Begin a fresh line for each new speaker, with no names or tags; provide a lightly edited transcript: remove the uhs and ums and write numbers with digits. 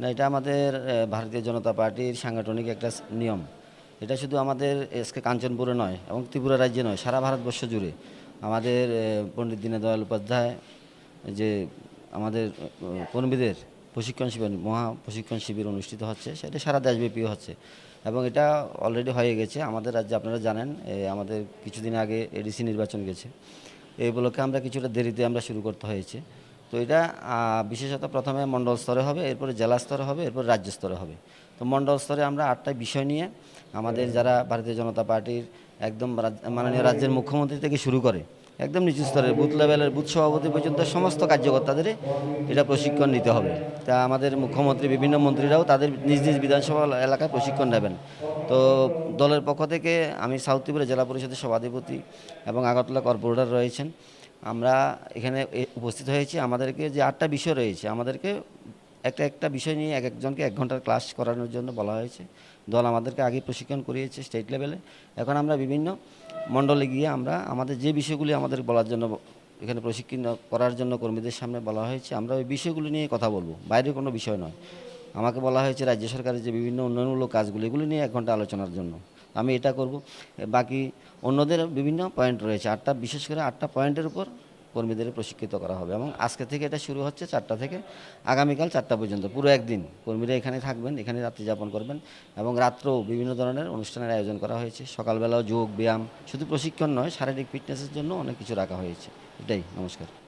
না, এটা আমাদের ভারতীয় জনতা পার্টির সাংগঠনিক একটা নিয়ম। এটা শুধু আমাদের এসকে কাঞ্চনপুরে নয় এবং ত্রিপুরা রাজ্যে নয়, সারা ভারতবর্ষ জুড়ে আমাদের পণ্ডিত দীনদয়াল উপাধ্যায় যে আমাদের কর্মীদের প্রশিক্ষণ শিবির, মহা প্রশিক্ষণ শিবির অনুষ্ঠিত হচ্ছে, সেটা সারা দেশব্যাপী হচ্ছে এবং এটা অলরেডি হয়ে গেছে আমাদের রাজ্যে। আপনারা জানেন আমাদের কিছুদিন আগে এডিসি নির্বাচন গেছে, এই উপলক্ষে আমরা কিছুটা দেরিতে আমরা শুরু করতে হয়েছে। তো এটা বিশেষত প্রথমে মণ্ডল স্তরে হবে, এরপরে জেলা স্তরে হবে, এরপর রাজ্য স্তরে হবে। তো মণ্ডল স্তরে আমরা 8টা বিষয় নিয়ে আমাদের যারা ভারতীয় জনতা পার্টির একদম মাননীয় রাজ্যের মুখ্যমন্ত্রী থেকে শুরু করে একদম নিচু স্তরের বুথ লেভেলের বুথ সভাপতি পর্যন্ত সমস্ত কার্যকর্তাদের এটা প্রশিক্ষণ নিতে হবে। তা আমাদের মুখ্যমন্ত্রী বিভিন্ন মন্ত্রীরাও তাদের নিজ নিজ বিধানসভা এলাকায় প্রশিক্ষণ নেবেন। তো দলের পক্ষ থেকে আমি সাউথ ত্রিপুরা জেলা পরিষদের সভাধিপতি এবং আগরতলা কর্পোরেটর রয়েছেন, আমরা এখানে উপস্থিত হয়েছি। আমাদেরকে যে 8টা বিষয় রয়েছে, আমাদেরকে একটা একটা বিষয় নিয়ে এক একজনকে 1 ঘন্টার ক্লাস করানোর জন্য বলা হয়েছে। দল আমাদেরকে আগে প্রশিক্ষণ করিয়েছে স্টেট লেভেলে। এখন আমরা বিভিন্ন মণ্ডলে গিয়ে আমরা আমাদের যে বিষয়গুলি আমাদের বলার জন্য এখানে প্রশিক্ষণ করার জন্য কর্মীদের সামনে বলা হয়েছে, আমরা ওই বিষয়গুলি নিয়ে কথা বলবো, বাইরে কোনো বিষয় নয়। আমাকে বলা হয়েছে রাজ্য সরকারের যে বিভিন্ন উন্নয়নমূলক কাজগুলি এগুলি নিয়ে 1 ঘন্টা আলোচনার জন্য, আমি এটা করব। বাকি অন্যদের বিভিন্ন পয়েন্ট রয়েছে, বিশেষ করে 8টা পয়েন্টের উপর কর্মীদের প্রশিক্ষিত করা হবে এবং আজকে থেকে এটা শুরু হচ্ছে 4টা থেকে আগামীকাল 4টা পর্যন্ত পুরো একদিন কর্মীরা এখানে থাকবেন, এখানে রাত্রি যাপন করবেন এবং রাত্রেও বিভিন্ন ধরনের অনুষ্ঠানের আয়োজন করা হয়েছে। সকালবেলাও যোগ ব্যায়াম, শুধু প্রশিক্ষণ নয়, শারীরিক ফিটনেসের জন্য অনেক কিছু রাখা হয়েছে। এটাই, নমস্কার।